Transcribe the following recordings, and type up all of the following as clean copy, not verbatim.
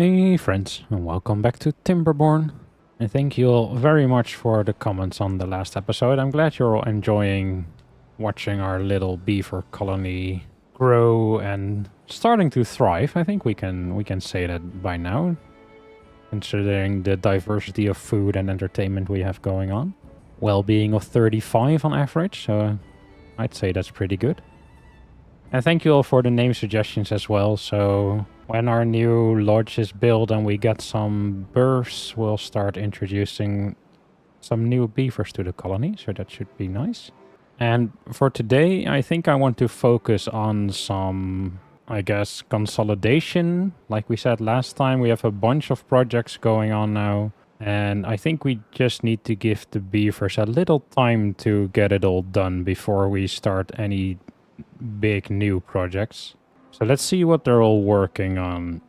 Hey friends, and welcome back to Timberborn. And thank you all very much for the comments on the last episode. I'm glad you're all enjoying watching our little beaver colony grow and starting to thrive. I think we can say that by now, considering the diversity of food and entertainment we have going on. Well-being of 35 on average, so I'd say that's pretty good. And thank you all for the name suggestions as well. So when our new lodge is built and we get some births, we'll start introducing some new beavers to the colony. So that should be nice. And for today, I think I want to focus on some, I guess, consolidation. Like we said last time, we have a bunch of projects going on now. And I think we just need to give the beavers a little time to get it all done before we start any big new projects. So let's see what they're all working on.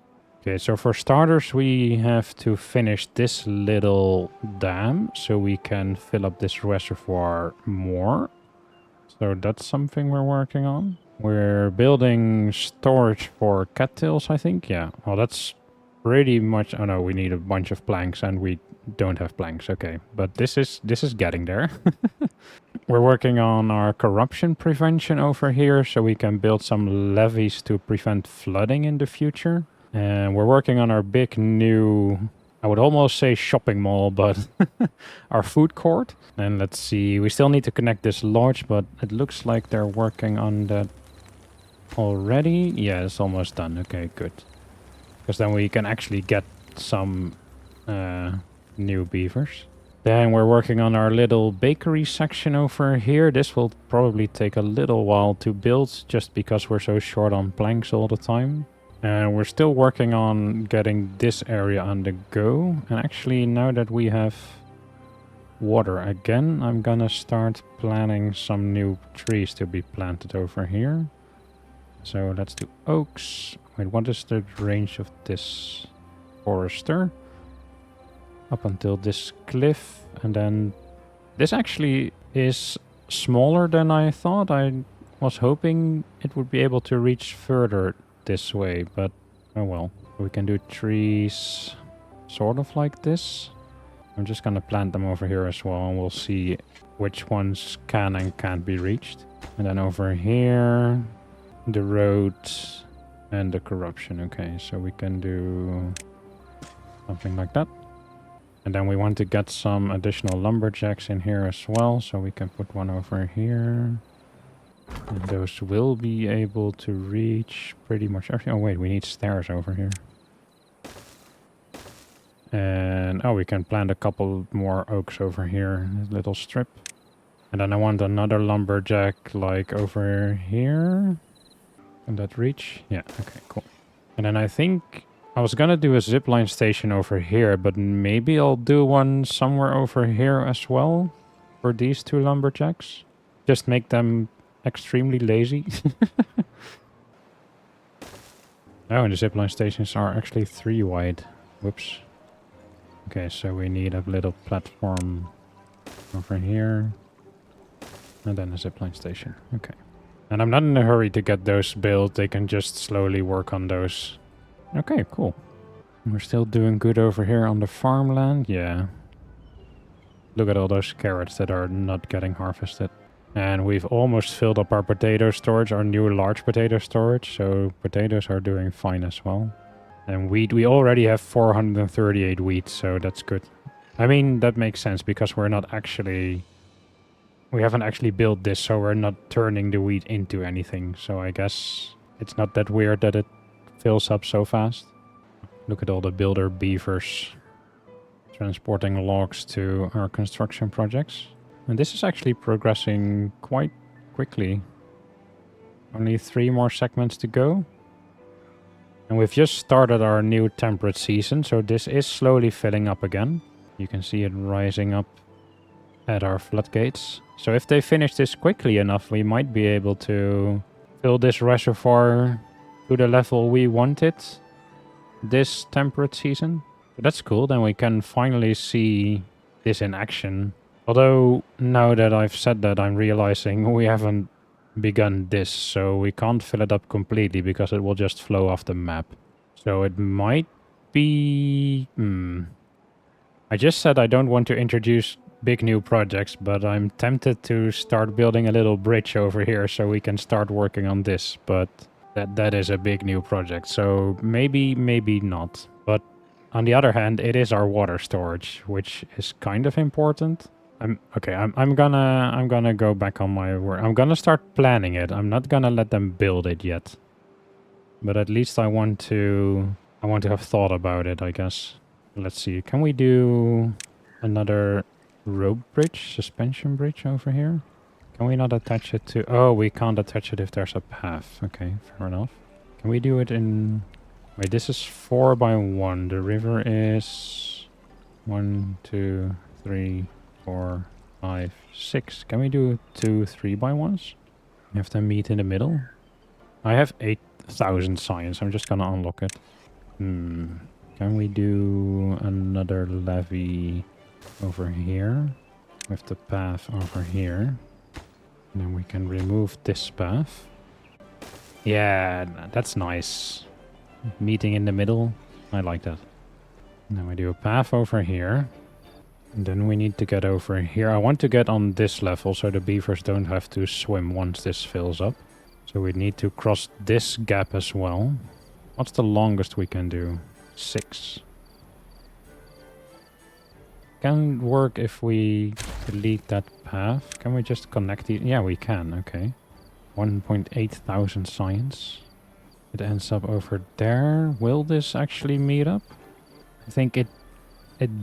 Okay, so for starters, we have to finish this little dam so we can fill up this reservoir more. So that's something we're working on. We're building storage for cattails, I think. Yeah, well, that's pretty much... Oh no, we need a bunch of planks and we don't have planks. Okay, but this is getting there. We're working on our corruption prevention over here so we can build some levees to prevent flooding in the future. And we're working on our big new, I would almost say shopping mall, but our food court. And let's see, we still need to connect this lodge, but it looks like they're working on that already. Yeah, it's almost done. Okay, good. Because then we can actually get some new beavers. Then we're working on our little bakery section over here. This will probably take a little while to build just because we're so short on planks all the time. And we're still working on getting this area on the go. And actually, now that we have water again, I'm gonna start planting some new trees to be planted over here. So let's do oaks. Wait, what is the range of this forester? Up until this cliff, and then this actually is smaller than I thought. I was hoping it would be able to reach further this way, but oh well. We can do trees sort of like this. I'm just gonna plant them over here as well, and we'll see which ones can and can't be reached. And then over here, the road and the corruption. Okay, so we can do something like that. And then we want to get some additional lumberjacks in here as well, so we can put one over here. And those will be able to reach pretty much everything. Oh wait, we need stairs over here. And oh, we can plant a couple more oaks over here, this little strip. And then I want another lumberjack like over here. Can that reach? Yeah, okay, cool. And then I think I was gonna do a zipline station over here, but maybe I'll do one somewhere over here as well for these two lumberjacks. Just make them extremely lazy. Oh, and the zipline stations are actually 3 wide. Whoops. Okay, so we need a little platform over here. And then a zipline station. Okay. And I'm not in a hurry to get those built. They can just slowly work on those. Okay, cool. We're still doing good over here on the farmland. Yeah. Look at all those carrots that are not getting harvested. And we've almost filled up our potato storage, our new large potato storage. So potatoes are doing fine as well. And wheat, we already have 438 wheat, so that's good. I mean, that makes sense because we're not actually... We haven't actually built this, so we're not turning the wheat into anything. So I guess it's not that weird that it fills up so fast. Look at all the builder beavers transporting logs to our construction projects. And this is actually progressing quite quickly. Only 3 more segments to go. And we've just started our new temperate season, so this is slowly filling up again. You can see it rising up at our floodgates. So if they finish this quickly enough, we might be able to fill this reservoir to the level we want it this temperate season. So that's cool, then we can finally see this in action. Although, now that I've said that, I'm realizing we haven't begun this, so we can't fill it up completely because it will just flow off the map. So it might be... I just said I don't want to introduce big new projects, but I'm tempted to start building a little bridge over here so we can start working on this. But that is a big new project, so maybe not. But on the other hand, it is our water storage, which is kind of important. I'm gonna go back on my word. I'm gonna start planning it. I'm not gonna let them build it yet. But at least I want to have thought about it, I guess. Let's see. Can we do another rope bridge, suspension bridge over here? Can we not attach it to... Oh, we can't attach it if there's a path. Okay, fair enough. Can we do it in... Wait, this is 4 by 1. The river is 1, 2, 3, 4, 5, 6. Can we do 2 3 by 1s? We have them meet in the middle. I have 8,000 science. I'm just gonna unlock it. Can we do another levee over here with the path over here? And then we can remove this path. Yeah, that's nice. Meeting in the middle. I like that. And then we do a path over here. And then we need to get over here. I want to get on this level so the beavers don't have to swim once this fills up. So we need to cross this gap as well. What's the longest we can do? 6. Can work if we delete that path. Can we just connect it? Yeah, we can. Okay. 1.8 thousand science. It ends up over there. Will this actually meet up? I think it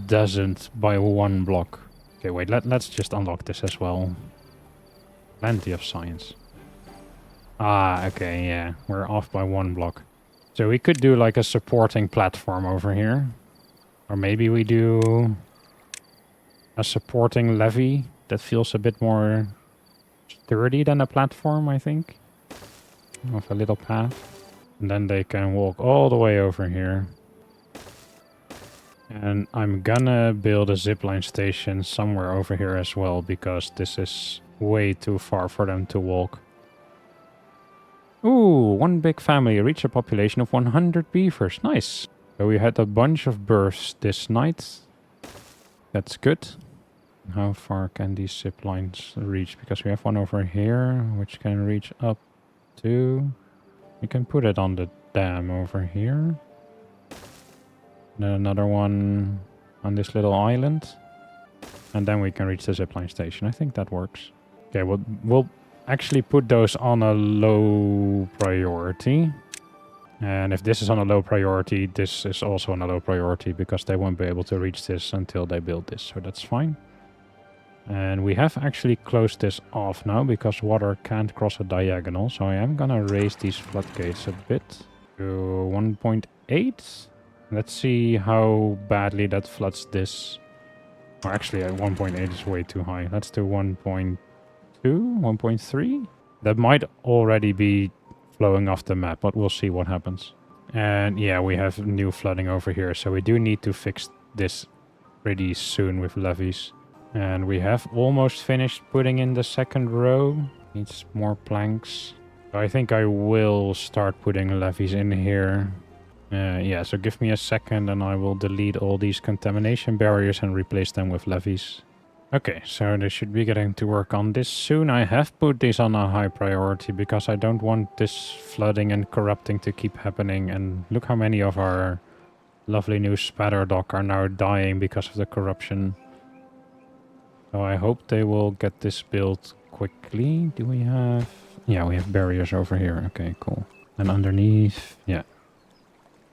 doesn't by 1 block. Okay, wait. Let's just unlock this as well. Plenty of science. Ah, okay, yeah. We're off by 1 block. So we could do like a supporting platform over here. Or maybe we do a supporting levee that feels a bit more sturdy than a platform, I think. With a little path. And then they can walk all the way over here. And I'm gonna build a zipline station somewhere over here as well, because this is way too far for them to walk. Ooh, one big family reached a population of 100 beavers. Nice. So we had a bunch of births this night. That's good. How far can these zip lines reach? Because we have one over here, which can reach up to... We can put it on the dam over here. Then another one on this little island. And then we can reach the zipline station. I think that works. Okay, we'll actually put those on a low priority. And if this is on a low priority, this is also on a low priority, because they won't be able to reach this until they build this. So that's fine. And we have actually closed this off now, because water can't cross a diagonal. So I am gonna raise these floodgates a bit to 1.8. Let's see how badly that floods this. Or actually, 1.8 is way too high. Let's do 1.2, 1.3. That might already be flowing off the map, but we'll see what happens. And yeah, we have new flooding over here. So we do need to fix this pretty soon with levees. And we have almost finished putting in the second row. Needs more planks. So I think I will start putting levees in here. Yeah, so give me a second and I will delete all these contamination barriers and replace them with levees. Okay, so they should be getting to work on this soon. I have put this on a high priority because I don't want this flooding and corrupting to keep happening. And look how many of our lovely new spatter dock are now dying because of the corruption. So I hope they will get this built quickly. Do we have... Yeah, we have barriers over here. Okay, cool. And underneath... Yeah.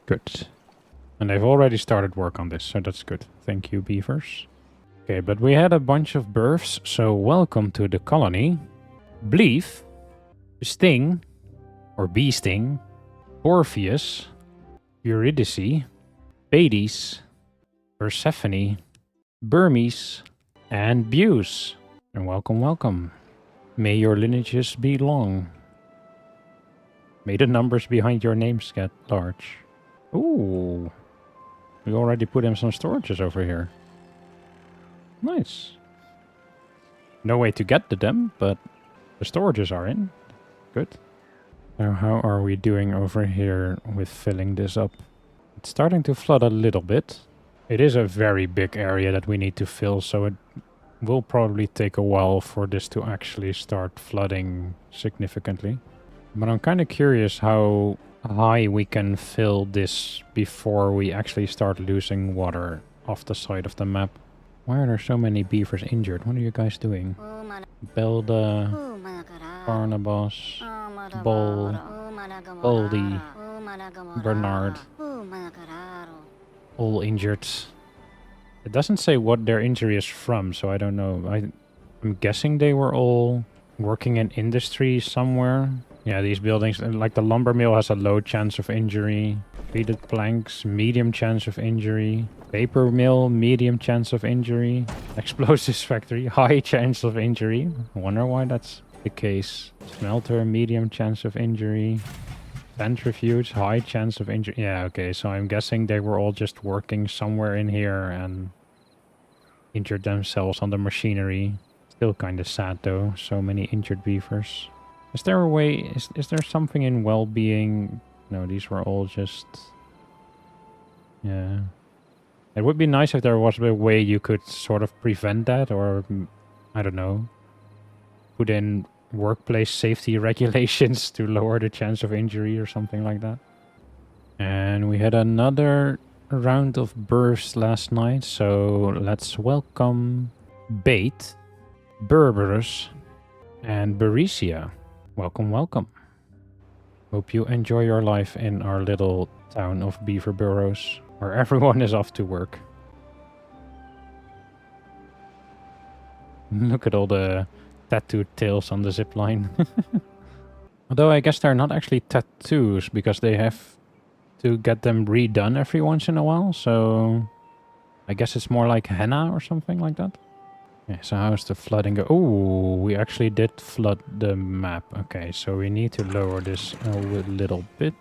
Good. And they've already started work on this, so that's good. Thank you, beavers. Okay, but we had a bunch of births, so welcome to the colony. Bleef, Sting, or Bee-Sting, Orpheus, Eurydice, Hades, Persephone, Burmese, and Buse. And welcome, welcome. May your lineages be long. May the numbers behind your names get large. Ooh. We already put in some storages over here. Nice. No way to get to them, but the storages are in. Good. Now, how are we doing over here with filling this up? It's starting to flood a little bit. It is a very big area that we need to fill, so it will probably take a while for this to actually start flooding significantly. But I'm kind of curious how high we can fill this before we actually start losing water off the side of the map. Why are there so many beavers injured? What are you guys doing? Belda, Barnabas, Bull, Baldy, Bernard, all injured. It doesn't say what their injury is from, so I don't know. I'm guessing they were all working in industry somewhere. Yeah, these buildings, like the lumber mill has a low chance of injury. Treated planks, medium chance of injury. Paper mill, medium chance of injury. Explosives factory, high chance of injury. I wonder why that's the case. Smelter, medium chance of injury. Centrifuge, high chance of injury. Yeah, okay, so I'm guessing they were all just working somewhere in here and injured themselves on the machinery. Still kind of sad though, so many injured beavers. Is there a way, is there something in well-being? No, these were all just... Yeah. It would be nice if there was a way you could sort of prevent that, or, I don't know, put in workplace safety regulations to lower the chance of injury or something like that. And we had another round of births last night, so let's welcome Bait, Berberus, and Berisia. Welcome, welcome. Hope you enjoy your life in our little town of Beaver Burrows, where everyone is off to work. Look at all the tattooed tails on the zipline. Although I guess they're not actually tattoos, because they have to get them redone every once in a while, so I guess it's more like henna or something like that. Yeah, so how's the flooding go? Oh, we actually did flood the map. Okay, so we need to lower this a little bit.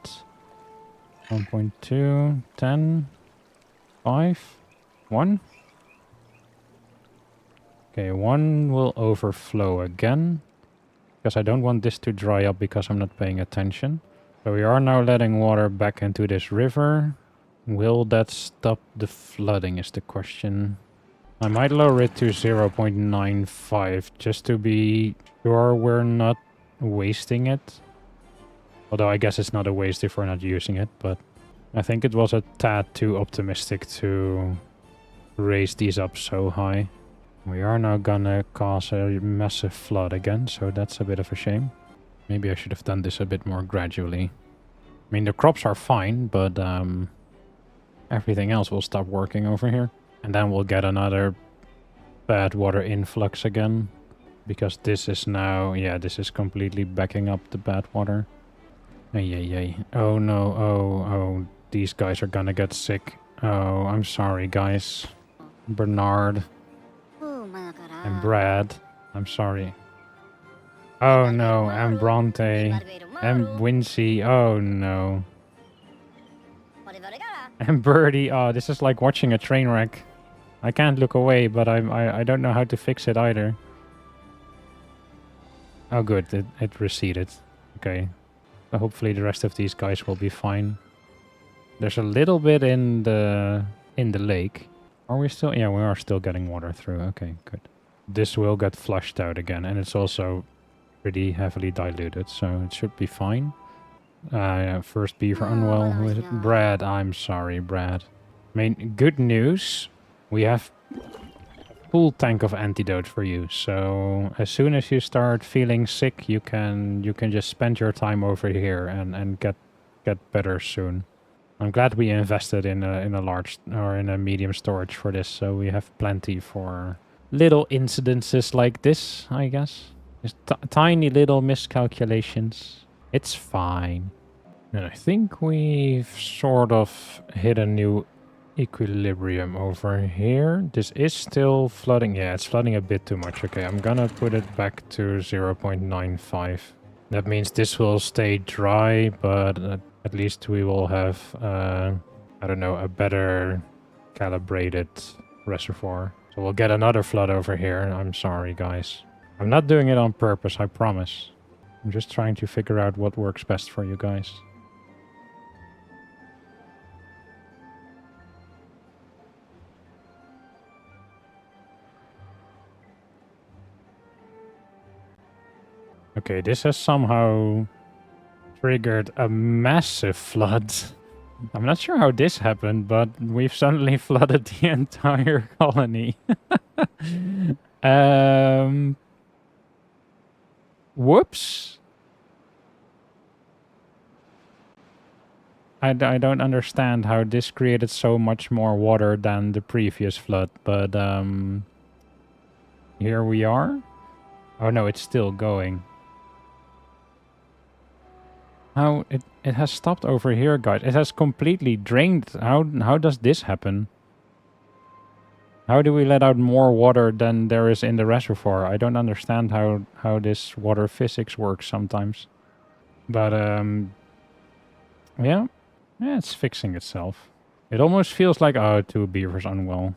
1.2, 10, 5, 1. Okay, 1 will overflow again, because I don't want this to dry up because I'm not paying attention. So we are now letting water back into this river. Will that stop the flooding is the question. I might lower it to 0.95 just to be sure we're not wasting it. Although I guess it's not a waste if we're not using it, but I think it was a tad too optimistic to raise these up so high. We are now gonna cause a massive flood again, so that's a bit of a shame. Maybe I should have done this a bit more gradually. I mean, the crops are fine, but everything else will stop working over here. And then we'll get another bad water influx again. Because this is now, yeah, this is completely backing up the bad water. Ay. Oh no, oh, these guys are gonna get sick. Oh, I'm sorry, guys. Bernard. And Brad. I'm sorry. Oh no, and Bronte. And Wincy. Oh no. And Birdie. Oh, this is like watching a train wreck. I can't look away, but I don't know how to fix it either. Oh good, it receded. Okay. So hopefully the rest of these guys will be fine. There's a little bit in the lake. Are we still? Yeah, we are still getting water through. Okay, good. This will get flushed out again, and it's also pretty heavily diluted, so it should be fine. Yeah, first beaver unwell. Who is it? Brad. I'm sorry, Brad. I mean, good news. We have a full tank of antidote for you. So as soon as you start feeling sick, you can just spend your time over here and get better soon. I'm glad we invested in a large or in a medium storage for this, so we have plenty for little incidences like this, I guess. Just tiny little miscalculations. It's fine. And I think we've sort of hit a new equilibrium over here. This is still flooding. Yeah, it's flooding a bit too much. Okay, I'm gonna put it back to 0.95. That means this will stay dry, but at least we will have, I don't know, a better calibrated reservoir. So we'll get another flood over here. I'm sorry, guys. I'm not doing it on purpose, I promise. I'm just trying to figure out what works best for you guys. Okay, this has somehow triggered a massive flood. I'm not sure how this happened, but we've suddenly flooded the entire colony. Whoops. I don't understand how this created so much more water than the previous flood, but here we are. Oh no, it's still going. How it has stopped over here, guys. It has completely drained. How does this happen? How do we let out more water than there is in the reservoir? I don't understand how this water physics works sometimes. But yeah, it's fixing itself. It almost feels like, oh, 2 beavers unwell.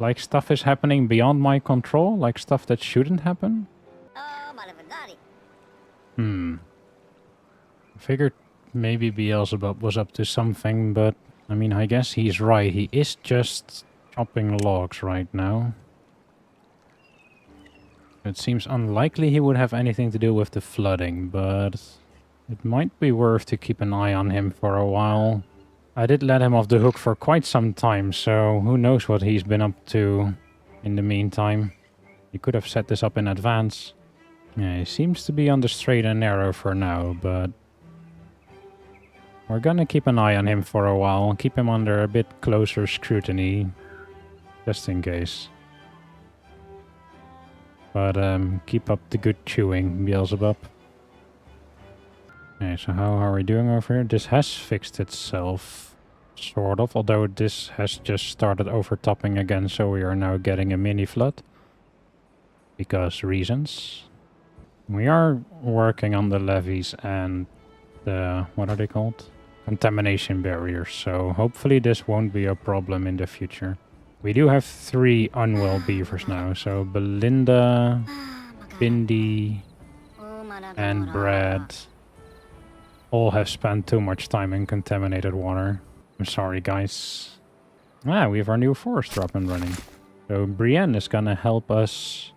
Like stuff is happening beyond my control, like stuff that shouldn't happen. I figured maybe Beelzebub was up to something, but I mean, I guess he's right. He is just chopping logs right now. It seems unlikely he would have anything to do with the flooding, but it might be worth to keep an eye on him for a while. I did let him off the hook for quite some time, so who knows what he's been up to in the meantime. He could have set this up in advance. Yeah, he seems to be on the straight and narrow for now, but we're gonna keep an eye on him for a while, keep him under a bit closer scrutiny, just in case. But keep up the good chewing, Beelzebub. Okay, so how are we doing over here? This has fixed itself, sort of, although this has just started overtopping again, so we are now getting a mini flood. Because reasons. We are working on the levees and the, what are they called? Contamination barriers, so hopefully this won't be a problem in the future. We do have 3 unwell beavers now, so Belinda, Bindi, and Brad all have spent too much time in contaminated water. I'm sorry, guys. Ah, we have our new forester up and running. So Brienne is gonna help us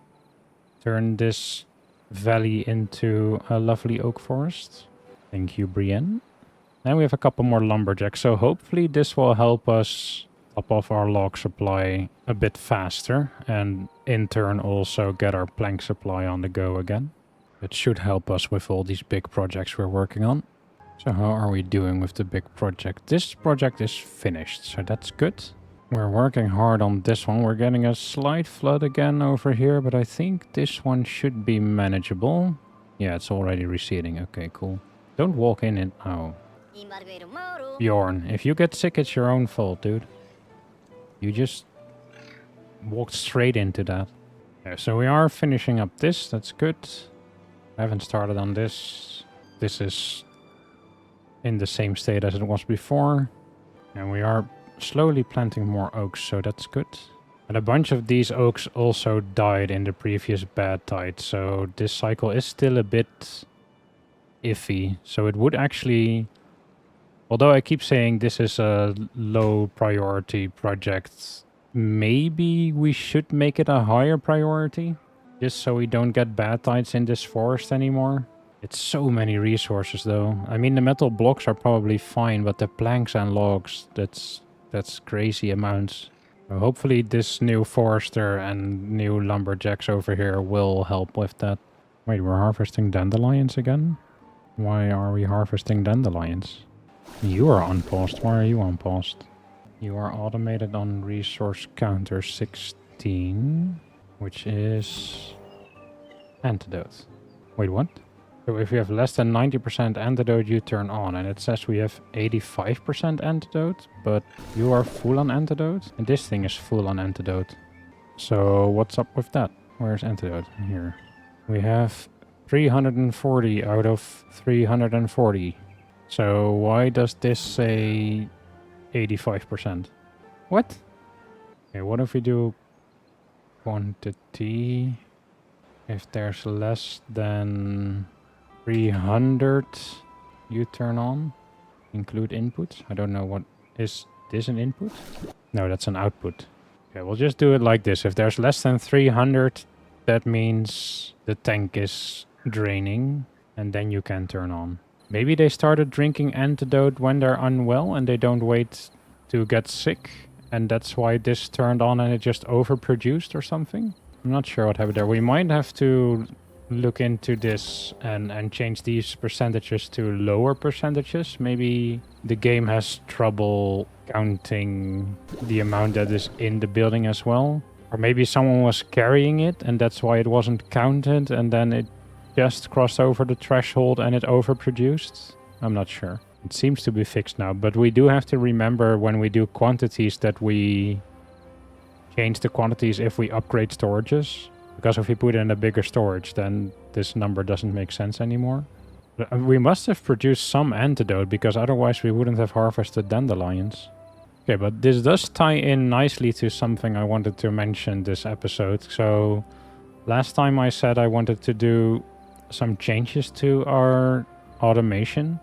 turn this valley into a lovely oak forest. Thank you, Brienne. And we have a couple more lumberjacks, so hopefully this will help us top off our log supply a bit faster, and in turn also get our plank supply on the go again. It should help us with all these big projects we're working on. So how are we doing with the big project? This project is finished, so that's good. We're working hard on this one. We're getting a slight flood again over here, but I think this one should be manageable. Yeah, it's already receding. Okay, cool. Don't walk in it. Oh. Bjorn, if you get sick, it's your own fault, dude. You just walked straight into that. Yeah, so we are finishing up this. That's good. I haven't started on this. This is in the same state as it was before. And we are slowly planting more oaks, so that's good. And a bunch of these oaks also died in the previous Badtide, so this cycle is still a bit iffy. So it would actually, although I keep saying this is a low priority project, maybe we should make it a higher priority, just so we don't get Badtides in this forest anymore. It's so many resources though. I mean, the metal blocks are probably fine, but the planks and logs, that's crazy amounts. So hopefully this new forester and new lumberjacks over here will help with that. Wait, we're harvesting dandelions again? Why are we harvesting dandelions? You are unpaused. Why are you unpaused? You are automated on resource counter 16, which is antidote. Wait, what? So if we have less than 90% antidote, you turn on. And it says we have 85% antidote, but you are full on antidote. And this thing is full on antidote. So what's up with that? Where's antidote? Here. We have 340 out of 340. So why does this say 85%? What? Okay, what if we do quantity? If there's less than 300, you turn on. Include input. I don't know what is this an input? No, that's an output. Okay, we'll just do it like this. If there's less than 300, that means the tank is draining, and then you can turn on. Maybe they started drinking antidote when they're unwell and they don't wait to get sick, and that's why this turned on and it just overproduced or something. I'm not sure what happened there. We might have to look into this and change these percentages to lower percentages. Maybe the game has trouble counting the amount that is in the building as well. Or maybe someone was carrying it and that's why it wasn't counted, and then it just crossed over the threshold and it overproduced. I'm not sure. It seems to be fixed now, but we do have to remember when we do quantities that we change the quantities if we upgrade storages. Because if we put in a bigger storage, then this number doesn't make sense anymore. We must have produced some antidote, because otherwise we wouldn't have harvested dandelions. Okay, but this does tie in nicely to something I wanted to mention this episode. So last time I said I wanted to do some changes to our automation.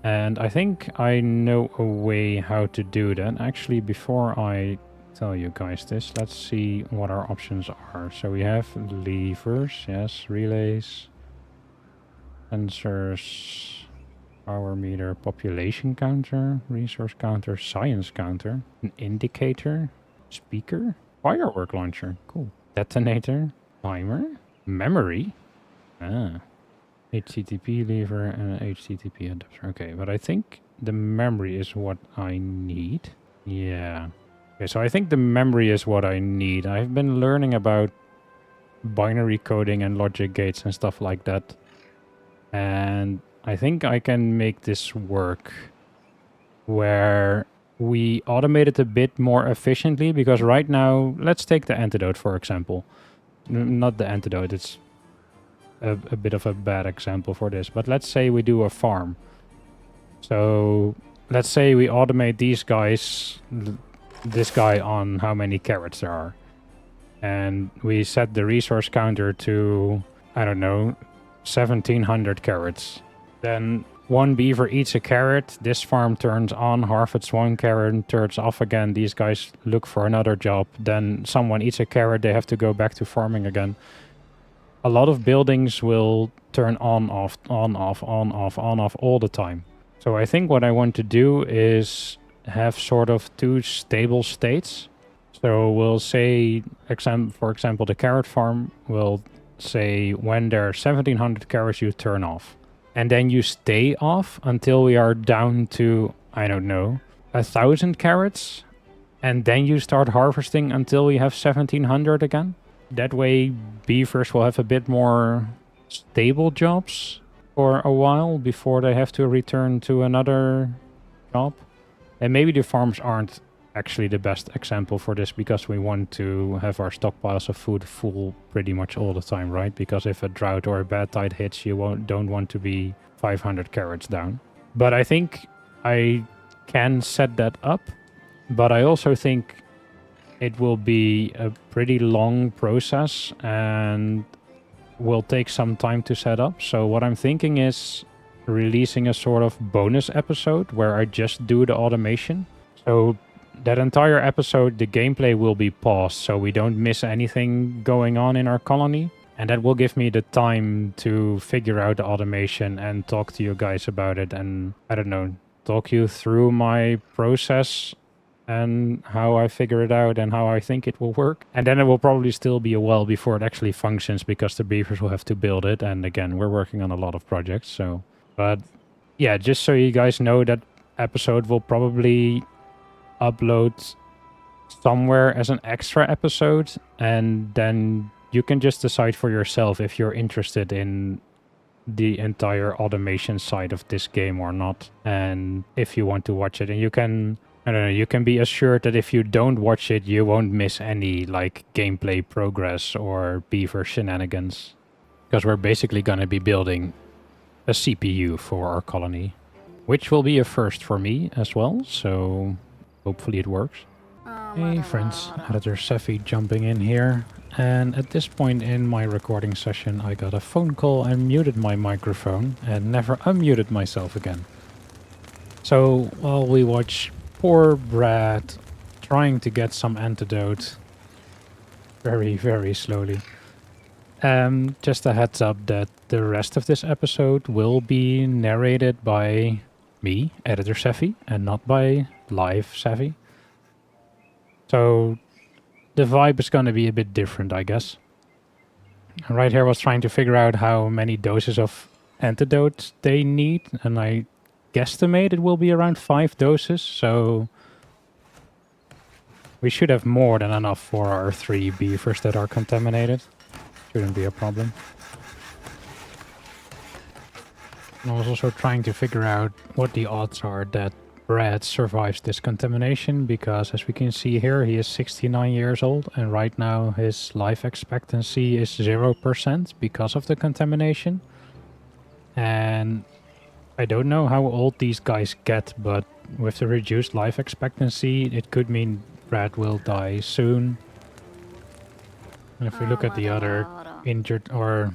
And I think I know a way how to do that. Actually, before I tell you guys this, let's see what our options are. So we have levers, yes, relays, sensors, power meter, population counter, resource counter, science counter, an indicator, speaker, firework launcher, cool, detonator, timer, memory, HTTP lever and an HTTP adapter. Okay, but I think the memory is what I need. Yeah. Okay, so I think the memory is what I need. I've been learning about binary coding and logic gates and stuff like that. And I think I can make this work where we automate it a bit more efficiently, because right now, let's take the antidote, for example. Not the antidote, it's a bit of a bad example for this, but let's say we do a farm. So let's say we automate these guys, this guy on how many carrots there are. And we set the resource counter to, I don't know, 1700 carrots. Then one beaver eats a carrot, this farm turns on, harvests one carrot, turns off again, these guys look for another job, then someone eats a carrot, they have to go back to farming again. A lot of buildings will turn on, off, on, off, on, off, on, off all the time. So I think what I want to do is have sort of two stable states. So we'll say, for example, the carrot farm will say when there are 1700 carrots, you turn off. And then you stay off until we are down to, I don't know, 1000 carrots. And then you start harvesting until we have 1700 again. That way beavers will have a bit more stable jobs for a while before they have to return to another job. And maybe the farms aren't actually the best example for this, because we want to have our stockpiles of food full pretty much all the time, right? Because if a drought or a bad tide hits, you don't want to be 500 carrots down. But I think I can set that up, but I also think it will be a pretty long process and will take some time to set up. So what I'm thinking is releasing a sort of bonus episode where I just do the automation. So that entire episode, the gameplay will be paused, so we don't miss anything going on in our colony. And that will give me the time to figure out the automation and talk to you guys about it. And, I don't know, talk you through my process and how I figure it out and how I think it will work. And then it will probably still be a while before it actually functions, because the beavers will have to build it. And again, we're working on a lot of projects, so... But yeah, just so you guys know, that episode will probably upload somewhere as an extra episode, and then you can just decide for yourself if you're interested in the entire automation side of this game or not, and if you want to watch it. And you can, I don't know, you can be assured that if you don't watch it, you won't miss any like gameplay progress or beaver shenanigans, because we're basically going to be building a CPU for our colony, which will be a first for me as well, so hopefully it works. Hey friends, editor Seffi jumping in here, and at this point in my recording session I got a phone call and muted my microphone and never unmuted myself again. So while we watch poor Brad trying to get some antidote very, very slowly, Just a heads up that the rest of this episode will be narrated by me, Editor Savvy, and not by Live Savvy. So the vibe is going to be a bit different, I guess. And right here I was trying to figure out how many doses of antidote they need, and I guesstimate it will be around 5 doses, so we should have more than enough for our 3 beavers that are contaminated. Shouldn't be a problem. And I was also trying to figure out what the odds are that Brad survives this contamination, because as we can see here, he is 69 years old, and right now his life expectancy is 0% because of the contamination. And I don't know how old these guys get, but with the reduced life expectancy, it could mean Brad will die soon. And if we look at the other injured or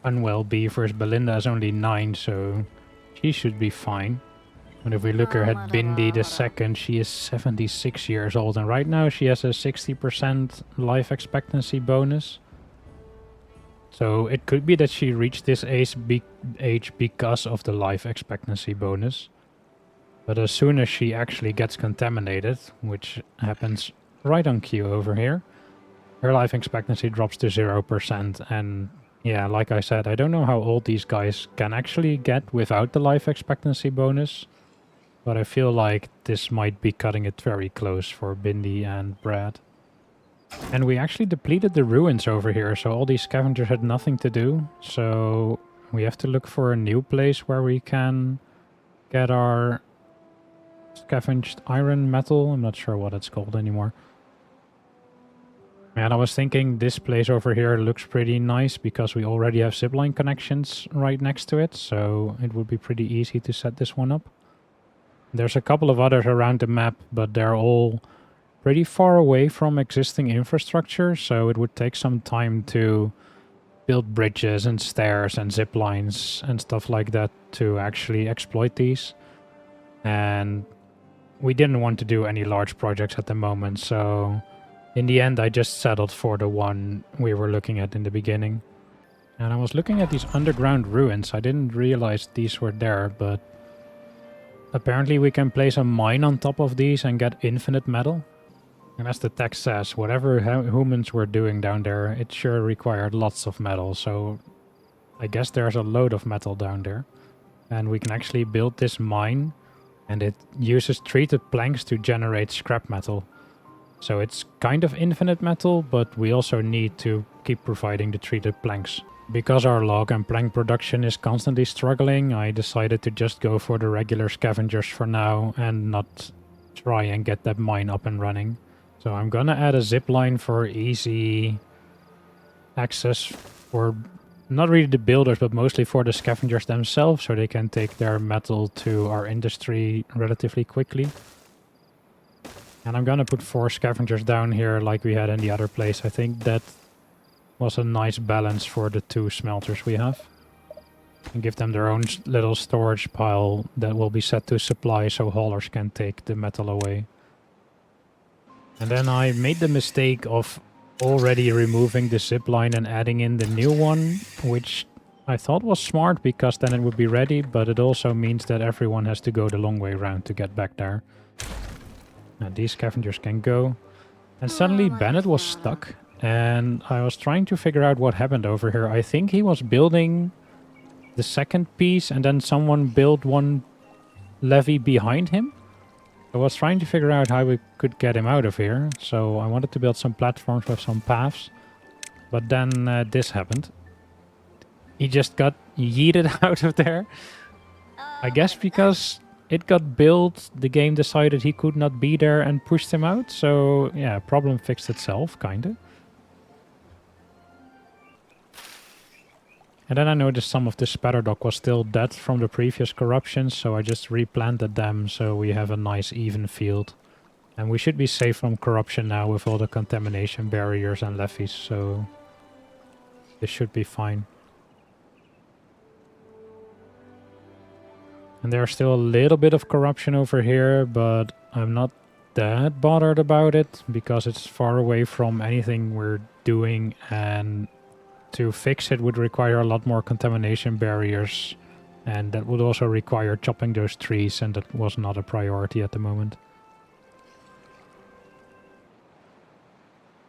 unwell beavers, Belinda is only 9, so she should be fine. But if we look at Bindi the second, she is 76 years old, and right now she has a 60% life expectancy bonus. So it could be that she reached this age because of the life expectancy bonus. But as soon as she actually gets contaminated, which happens right on cue over here, her life expectancy drops to 0%. And yeah, like I said, I don't know how old these guys can actually get without the life expectancy bonus. But I feel like this might be cutting it very close for Bindi and Brad. And we actually depleted the ruins over here, so all these scavengers had nothing to do. So we have to look for a new place where we can get our scavenged iron metal. I'm not sure what it's called anymore. And I was thinking this place over here looks pretty nice because we already have zipline connections right next to it. So it would be pretty easy to set this one up. There's a couple of others around the map, but they're all pretty far away from existing infrastructure, so it would take some time to build bridges and stairs and zip lines and stuff like that to actually exploit these. And we didn't want to do any large projects at the moment, so in the end I just settled for the one we were looking at in the beginning. And I was looking at these underground ruins. I didn't realize these were there, but apparently we can place a mine on top of these and get infinite metal. And as the text says, whatever humans were doing down there, it sure required lots of metal. So I guess there's a load of metal down there. And we can actually build this mine, and it uses treated planks to generate scrap metal. So it's kind of infinite metal, but we also need to keep providing the treated planks. Because our log and plank production is constantly struggling, I decided to just go for the regular scavengers for now and not try and get that mine up and running. So I'm gonna add a zip line for easy access for not really the builders, but mostly for the scavengers themselves, so they can take their metal to our industry relatively quickly. And I'm gonna put 4 scavengers down here like we had in the other place. I think that was a nice balance for the 2 smelters we have. And give them their own little storage pile that will be set to supply so haulers can take the metal away. And then I made the mistake of already removing the zip line and adding in the new one, which I thought was smart because then it would be ready, but it also means that everyone has to go the long way around to get back there. Now these scavengers can go. And suddenly Bennett was stuck. And I was trying to figure out what happened over here. I think he was building the second piece and then someone built one levee behind him. I was trying to figure out how we could get him out of here. So I wanted to build some platforms with some paths. But then this happened. He just got yeeted out of there. I guess because it got built, the game decided he could not be there and pushed him out. So yeah, problem fixed itself, kinda. And then I noticed some of the spatterdock was still dead from the previous corruptions, so I just replanted them so we have a nice even field. And we should be safe from corruption now with all the contamination barriers and levees, so this should be fine. And there's still a little bit of corruption over here, but I'm not that bothered about it because it's far away from anything we're doing, and to fix it would require a lot more contamination barriers, and that would also require chopping those trees, and that was not a priority at the moment.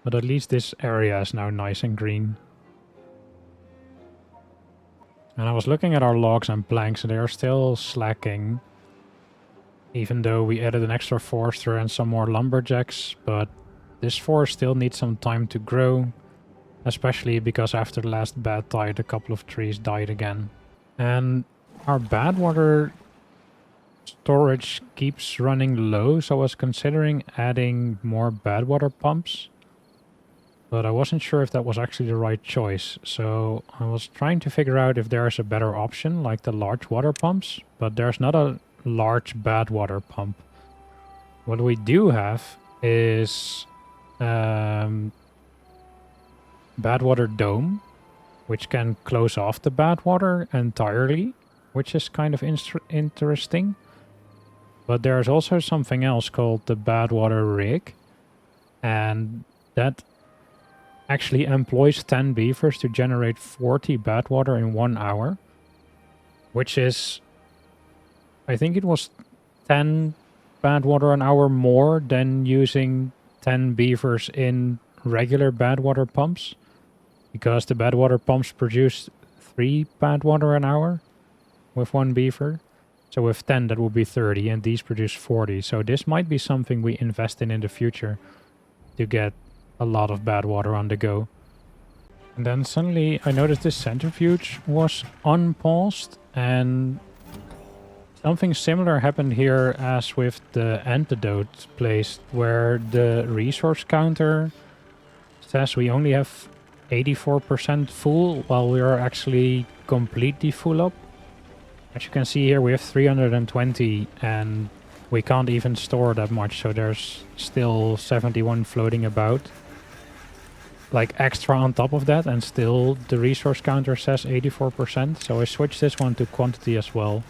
But at least this area is now nice and green. And I was looking at our logs and planks, and they are still slacking. Even though we added an extra forester and some more lumberjacks, but this forest still needs some time to grow. Especially because after the last Badtide, a couple of trees died again. And our bad water storage keeps running low, so I was considering adding more bad water pumps. But I wasn't sure if that was actually the right choice. So I was trying to figure out if there's a better option, like the large water pumps. But there's not a large bad water pump. What we do have is bad water dome, which can close off the bad water entirely, which is kind of interesting. But there's also something else called the bad water rig, and that actually employs 10 beavers to generate 40 bad water in 1 hour, which is, I think it was 10 bad water an hour more than using 10 beavers in regular bad water pumps. Because the bad water pumps produce 3 bad water an hour with 1 beaver. So with 10 that will be 30, and these produce 40. So this might be something we invest in the future to get a lot of bad water on the go. And then suddenly I noticed this centrifuge was unpaused, and something similar happened here as with the antidote place, where the resource counter says we only have 84% full, while we are actually completely full up. As you can see here, we have 320, and we can't even store that much, so there's still 71 floating about. Like extra on top of that, and still the resource counter says 84%, so I switched this one to quantity as well.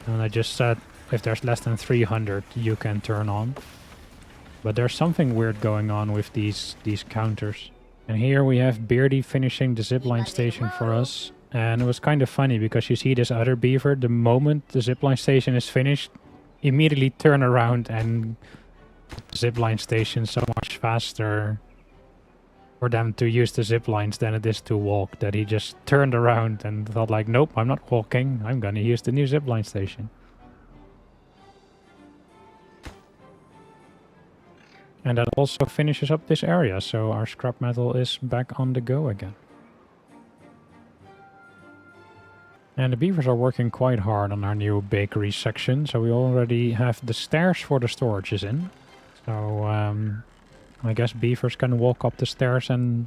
And I just said, if there's less than 300, you can turn on. But there's something weird going on with these counters. And here we have Beardy finishing the zipline station for us. And it was kind of funny because you see this other beaver, the moment the zipline station is finished, immediately turn around and zipline station so much faster for them to use the ziplines than it is to walk, that he just turned around and thought like, nope, I'm not walking, I'm gonna use the new zipline station. And that also finishes up this area, so our scrap metal is back on the go again. And the beavers are working quite hard on our new bakery section, so we already have the stairs for the storages in. So I guess beavers can walk up the stairs and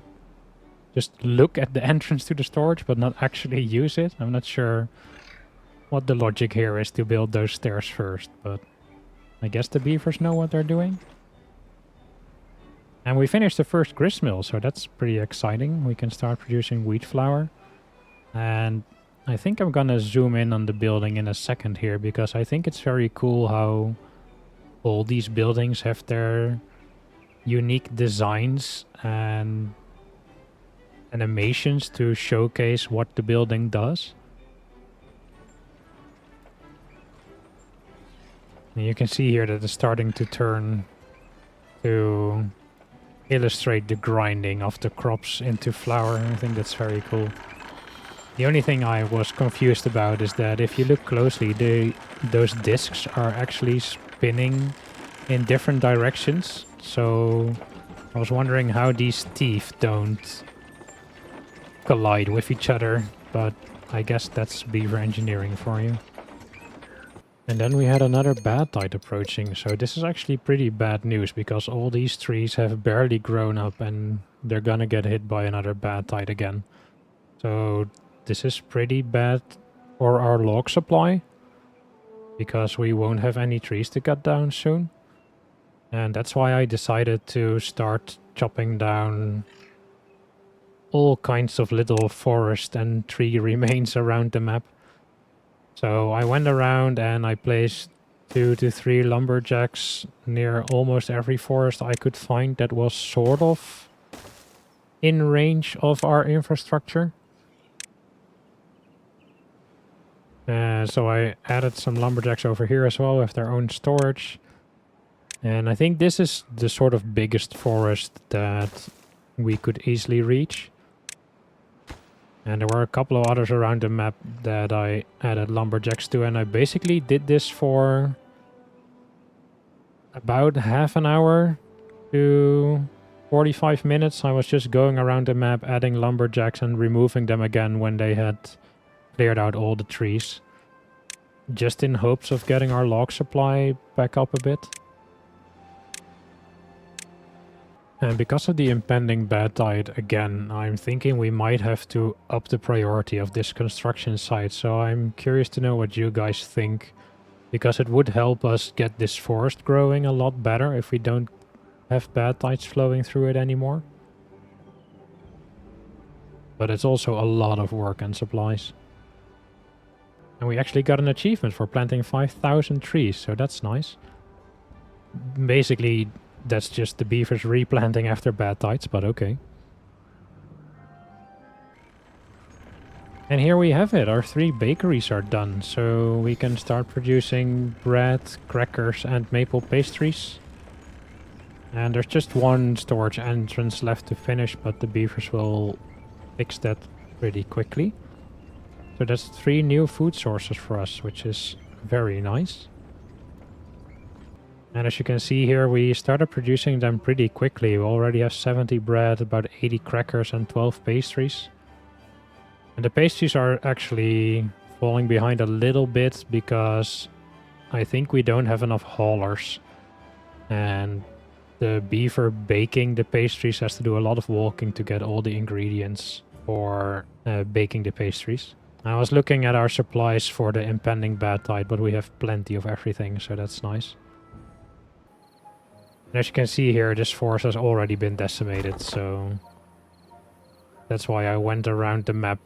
just look at the entrance to the storage, but not actually use it. I'm not sure what the logic here is to build those stairs first, but I guess the beavers know what they're doing. And we finished the first grist mill, so that's pretty exciting. We can start producing wheat flour. And I think I'm gonna zoom in on the building in a second here, because I think it's very cool how all these buildings have their unique designs and animations to showcase what the building does. And you can see here that it's starting to turn to illustrate the grinding of the crops into flour. I think that's very cool. The only thing I was confused about is that if you look closely, those discs are actually spinning in different directions. So I was wondering how these teeth don't collide with each other, but I guess that's beaver engineering for you. And then we had another Badtide approaching, so this is actually pretty bad news, because all these trees have barely grown up and they're gonna get hit by another Badtide again. So this is pretty bad for our log supply, because we won't have any trees to cut down soon. And that's why I decided to start chopping down all kinds of little forest and tree remains around the map. So I went around and I placed 2 to 3 lumberjacks near almost every forest I could find that was sort of in range of our infrastructure. So I added some lumberjacks over here as well with their own storage. And I think this is the sort of biggest forest that we could easily reach. And there were a couple of others around the map that I added lumberjacks to, and I basically did this for about half an hour to 45 minutes. I was just going around the map, adding lumberjacks and removing them again when they had cleared out all the trees. Just in hopes of getting our log supply back up a bit. And because of the impending bad tide again, I'm thinking we might have to up the priority of this construction site. So I'm curious to know what you guys think. Because it would help us get this forest growing a lot better if we don't have bad tides flowing through it anymore. But it's also a lot of work and supplies. And we actually got an achievement for planting 5,000 trees, so that's nice. Basically, that's just the beavers replanting after bad tides, but okay. And here we have it, our 3 bakeries are done, so we can start producing bread, crackers and maple pastries. And there's just one storage entrance left to finish, but the beavers will fix that pretty quickly. So that's 3 new food sources for us, which is very nice. And as you can see here, we started producing them pretty quickly. We already have 70 bread, about 80 crackers and 12 pastries. And the pastries are actually falling behind a little bit because I think we don't have enough haulers. And the beaver baking the pastries has to do a lot of walking to get all the ingredients for baking the pastries. I was looking at our supplies for the impending bad tide, but we have plenty of everything, so that's nice. And as you can see here, this forest has already been decimated, so that's why I went around the map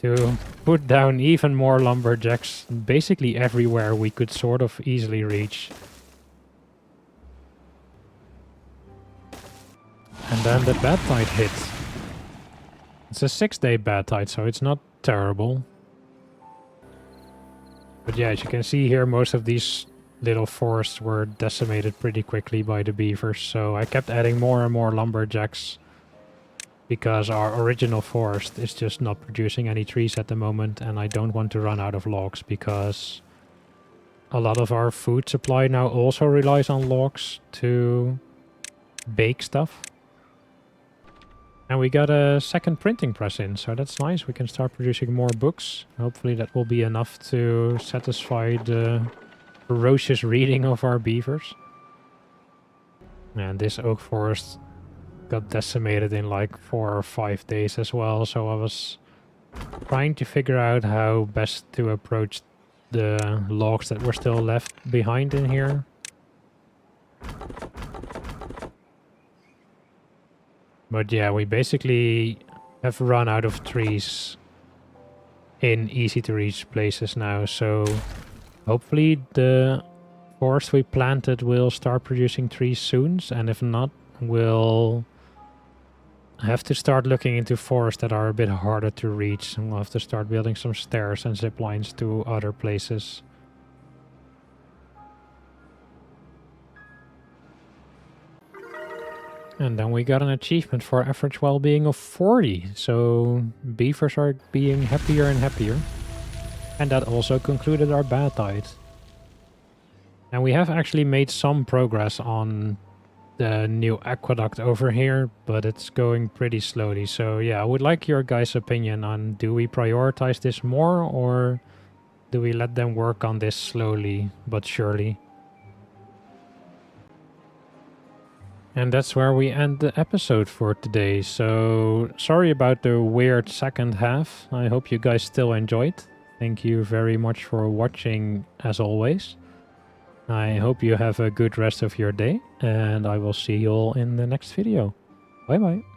to put down even more lumberjacks basically everywhere we could sort of easily reach. And then the bad tide hit. It's a 6-day bad tide, so it's not terrible. But yeah, as you can see here, most of these little forests were decimated pretty quickly by the beavers, so I kept adding more and more lumberjacks because our original forest is just not producing any trees at the moment, and I don't want to run out of logs because a lot of our food supply now also relies on logs to bake stuff. And we got a second printing press in, so that's nice. We can start producing more books. Hopefully that will be enough to satisfy the ferocious reading of our beavers. And this oak forest got decimated in like 4 or 5 days as well, so I was trying to figure out how best to approach the logs that were still left behind in here. But yeah, we basically have run out of trees in easy to reach places now, so hopefully the forest we planted will start producing trees soon, and if not, we'll have to start looking into forests that are a bit harder to reach, and we'll have to start building some stairs and zip lines to other places. And then we got an achievement for average well-being of 40, so beavers are being happier and happier. And that also concluded our bad tide. And we have actually made some progress on the new aqueduct over here, but it's going pretty slowly. So yeah, I would like your guys' opinion on, do we prioritize this more, or do we let them work on this slowly but surely? And that's where we end the episode for today. So sorry about the weird second half. I hope you guys still enjoyed. Thank you very much for watching as always. I hope you have a good rest of your day, and I will see you all in the next video. Bye bye.